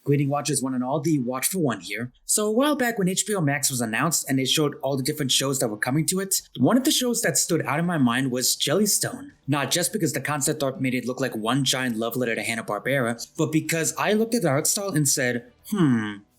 Greeting watchers one and all, the Watchful One here. So a while back when HBO Max was announced and they showed all the different shows that were coming to it, one of the shows that stood out in my mind was Jellystone. Not just because the concept art made it look like one giant love letter to Hanna Barbara, but because I looked at the art style and said,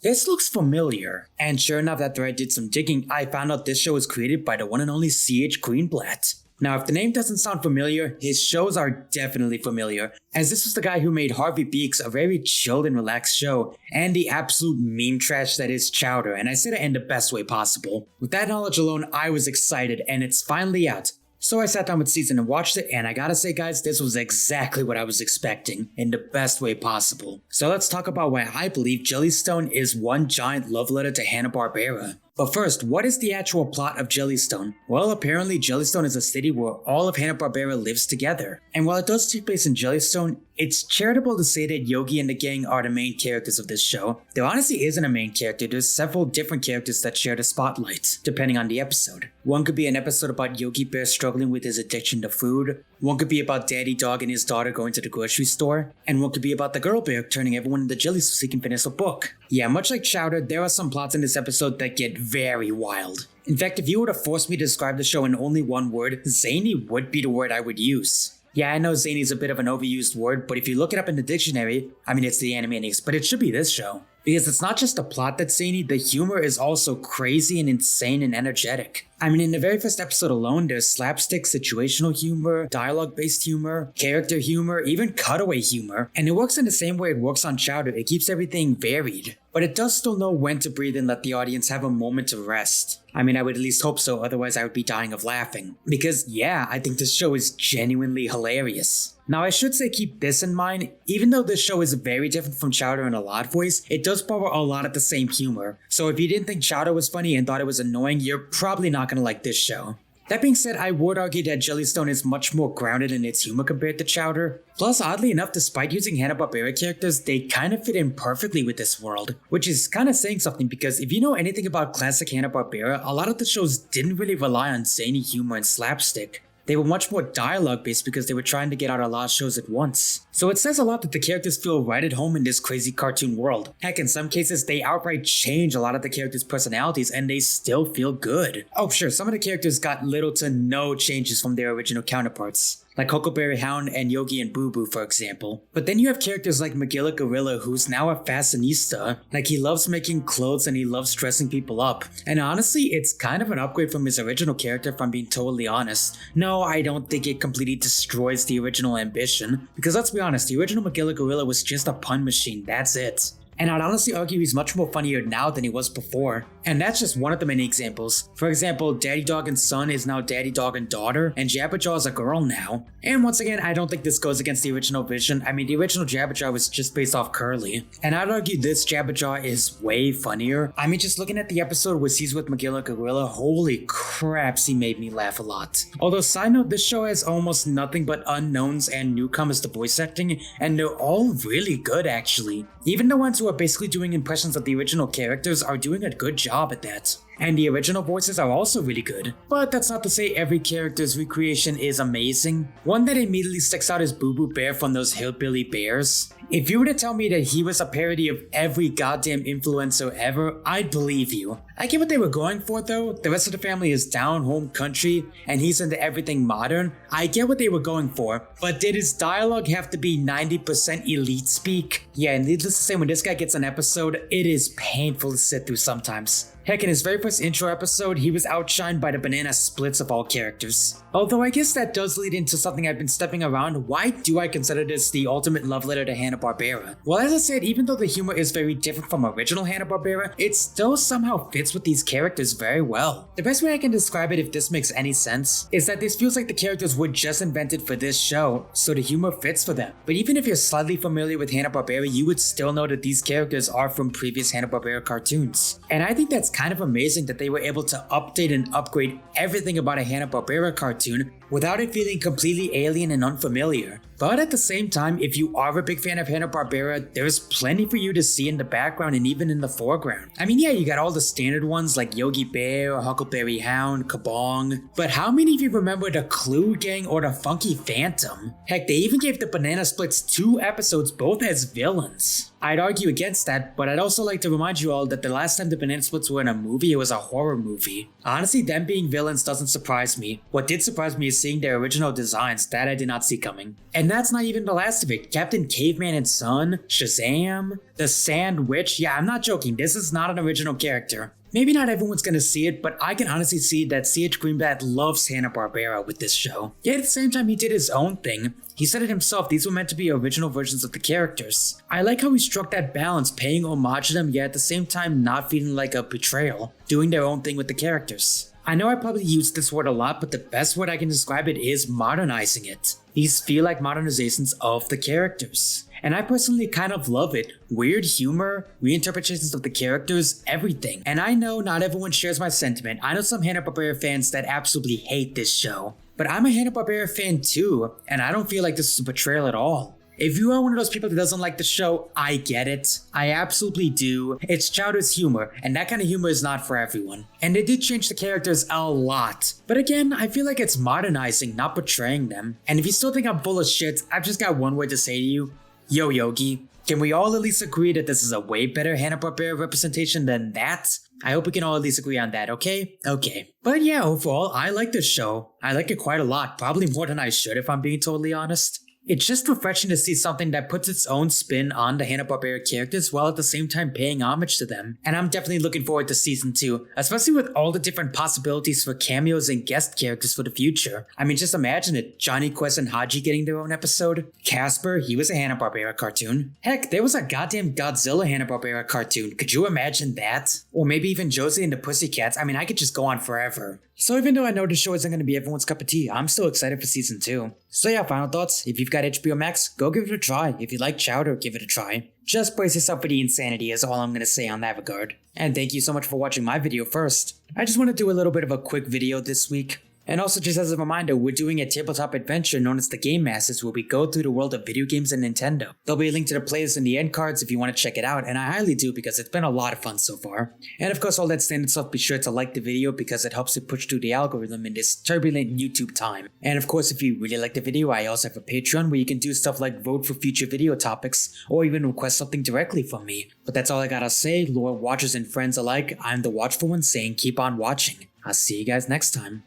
this looks familiar. And sure enough, after I did some digging, I found out this show was created by the one and only C.H. Greenblatt. Now, if the name doesn't sound familiar, his shows are definitely familiar, as this was the guy who made Harvey Beaks, a very chilled and relaxed show, and the absolute meme trash that is Chowder, and I say that in the best way possible. With that knowledge alone, I was excited, and it's finally out. So I sat down with Season and watched it, and I gotta say guys, this was exactly what I was expecting, in the best way possible. So let's talk about why I believe Jellystone is one giant love letter to Hanna Barbara. But first, what is the actual plot of Jellystone? Well, apparently Jellystone is a city where all of Hanna Barbara lives together. And while it does take place in Jellystone, it's charitable to say that Yogi and the gang are the main characters of this show. There honestly isn't a main character, there's several different characters that share the spotlight, depending on the episode. One could be an episode about Yogi Bear struggling with his addiction to food, one could be about Daddy Dog and his daughter going to the grocery store, and one could be about the girl bear turning everyone into jelly so he can finish a book. Yeah, much like Chowder, there are some plots in this episode that get very wild. In fact, if you were to force me to describe the show in only one word, zany would be the word I would use. Yeah, I know zany is a bit of an overused word, but if you look it up in the dictionary, I mean it's the Animaniacs, but it should be this show. Because it's not just the plot that's zany, the humor is also crazy and insane and energetic. I mean, in the very first episode alone, there's slapstick, situational humor, dialogue-based humor, character humor, even cutaway humor. And it works in the same way it works on Chowder, it keeps everything varied. But it does still know when to breathe and let the audience have a moment to rest. I mean, I would at least hope so, otherwise I would be dying of laughing. Because yeah, I think this show is genuinely hilarious. Now I should say keep this in mind, even though this show is very different from Chowder in a lot of ways, it does borrow a lot of the same humor. So if you didn't think Chowder was funny and thought it was annoying, you're probably not gonna like this show. That being said, I would argue that Jellystone is much more grounded in its humor compared to Chowder. Plus, oddly enough, despite using Hanna Barbera characters, they kind of fit in perfectly with this world. Which is kind of saying something because if you know anything about classic Hanna Barbera, a lot of the shows didn't really rely on zany humor and slapstick. They were much more dialogue based because they were trying to get out a lot of shows at once. So it says a lot that the characters feel right at home in this crazy cartoon world. Heck, in some cases they outright change a lot of the characters' personalities and they still feel good. Oh sure, some of the characters got little to no changes from their original counterparts. Like Huckleberry Hound and Yogi and Boo Boo, for example. But then you have characters like Magilla Gorilla, who's now a fashionista. Like, he loves making clothes and he loves dressing people up. And honestly, it's kind of an upgrade from his original character, if I'm being totally honest. No, I don't think it completely destroys the original ambition. Because let's be honest, the original Magilla Gorilla was just a pun machine, that's it. And I'd honestly argue he's much more funnier now than he was before. And that's just one of the many examples. For example, Daddy Dog and Son is now Daddy Dog and Daughter, and Jabberjaw is a girl now. And once again, I don't think this goes against the original vision. I mean, the original Jabberjaw was just based off Curly. And I'd argue this Jabberjaw is way funnier. I mean, just looking at the episode where he's with Magilla Gorilla, holy craps, he made me laugh a lot. Although, side note, this show has almost nothing but unknowns and newcomers to voice acting, and they're all really good actually. Even the ones who are basically doing impressions of the original characters are doing a good job at that. And the original voices are also really good. But that's not to say every character's recreation is amazing. One that immediately sticks out is Boo Boo Bear from those Hillbilly Bears. If you were to tell me that he was a parody of every goddamn influencer ever, I'd believe you. I get what they were going for though. The rest of the family is down home country and he's into everything modern. I get what they were going for, but did his dialogue have to be 90% elite speak? Yeah, and needless to say, when this guy gets an episode, it is painful to sit through sometimes. Heck, in his very first intro episode, he was outshined by the banana splits of all characters. Although I guess that does lead into something I've been stepping around. Why do I consider this the ultimate love letter to Hanna Barbera? Well, as I said, even though the humor is very different from original Hanna Barbera, it still somehow fits with these characters very well. The best way I can describe it, if this makes any sense, is that this feels like the characters were just invented for this show, so the humor fits for them. But even if you're slightly familiar with Hanna Barbera, you would still know that these characters are from previous Hanna Barbera cartoons. And I think that's kind of amazing that they were able to update and upgrade everything about a Hanna Barbera cartoon without it feeling completely alien and unfamiliar. But at the same time, if you are a big fan of Hanna Barbera, there's plenty for you to see in the background and even in the foreground. I mean, yeah, you got all the standard ones like Yogi Bear, Huckleberry Hound, Kabong, but how many of you remember the Clue Gang or the Funky Phantom? Heck, they even gave the Banana Splits 2 episodes both as villains. I'd argue against that, but I'd also like to remind you all that the last time the Banana Splits were in a movie, it was a horror movie. Honestly, them being villains doesn't surprise me. What did surprise me is seeing their original designs, that I did not see coming. And that's not even the last of it. Captain Caveman and Son, Shazam, the Sand Witch, yeah, I'm not joking, this is not an original character. Maybe not everyone's gonna see it, but I can honestly see that C.H. Greenblatt loves Hanna-Barbera with this show. Yet at the same time, he did his own thing. He said it himself, these were meant to be original versions of the characters. I like how he struck that balance, paying homage to them, yet at the same time not feeling like a betrayal, doing their own thing with the characters. I know I probably use this word a lot, but the best word I can describe it is modernizing it. These feel like modernizations of the characters. And I personally kind of love it. Weird humor, reinterpretations of the characters, everything. And I know not everyone shares my sentiment. I know some Hanna-Barbera fans that absolutely hate this show. But I'm a Hanna-Barbera fan too, and I don't feel like this is a betrayal at all. If you are one of those people that doesn't like the show, I get it. I absolutely do. It's chowders humor, and that kind of humor is not for everyone. And they did change the characters a lot. But again, I feel like it's modernizing, not betraying them. And if you still think I'm full of shit, I've just got one word to say to you. Yo, Yogi. Can we all at least agree that this is a way better Hanna-Barbera representation than that? I hope we can all at least agree on that, okay? Okay. But yeah, overall, I like this show. I like it quite a lot, probably more than I should if I'm being totally honest. It's just refreshing to see something that puts its own spin on the Hanna-Barbera characters while at the same time paying homage to them. And I'm definitely looking forward to season 2, especially with all the different possibilities for cameos and guest characters for the future. I mean, just imagine it, Johnny Quest and Haji getting their own episode. Casper, he was a Hanna-Barbera cartoon. Heck, there was a goddamn Godzilla Hanna-Barbera cartoon, could you imagine that? Or maybe even Josie and the Pussycats, I mean, I could just go on forever. So even though I know the show isn't going to be everyone's cup of tea, I'm still excited for season 2. So yeah, final thoughts, if you've got HBO Max, go give it a try. If you like Chowder, give it a try. Just brace yourself for the insanity is all I'm going to say on that regard. And thank you so much for watching my video first. I just want to do a little bit of a quick video this week. And also just as a reminder, we're doing a tabletop adventure known as the Game Masters where we go through the world of video games and Nintendo. There'll be a link to the playlist in the end cards if you want to check it out, and I highly do because it's been a lot of fun so far. And of course all that standard stuff, be sure to like the video because it helps it push through the algorithm in this turbulent YouTube time. And of course if you really like the video, I also have a Patreon where you can do stuff like vote for future video topics or even request something directly from me. But that's all I gotta say, loyal watchers and friends alike, I'm the Watchful One saying keep on watching. I'll see you guys next time.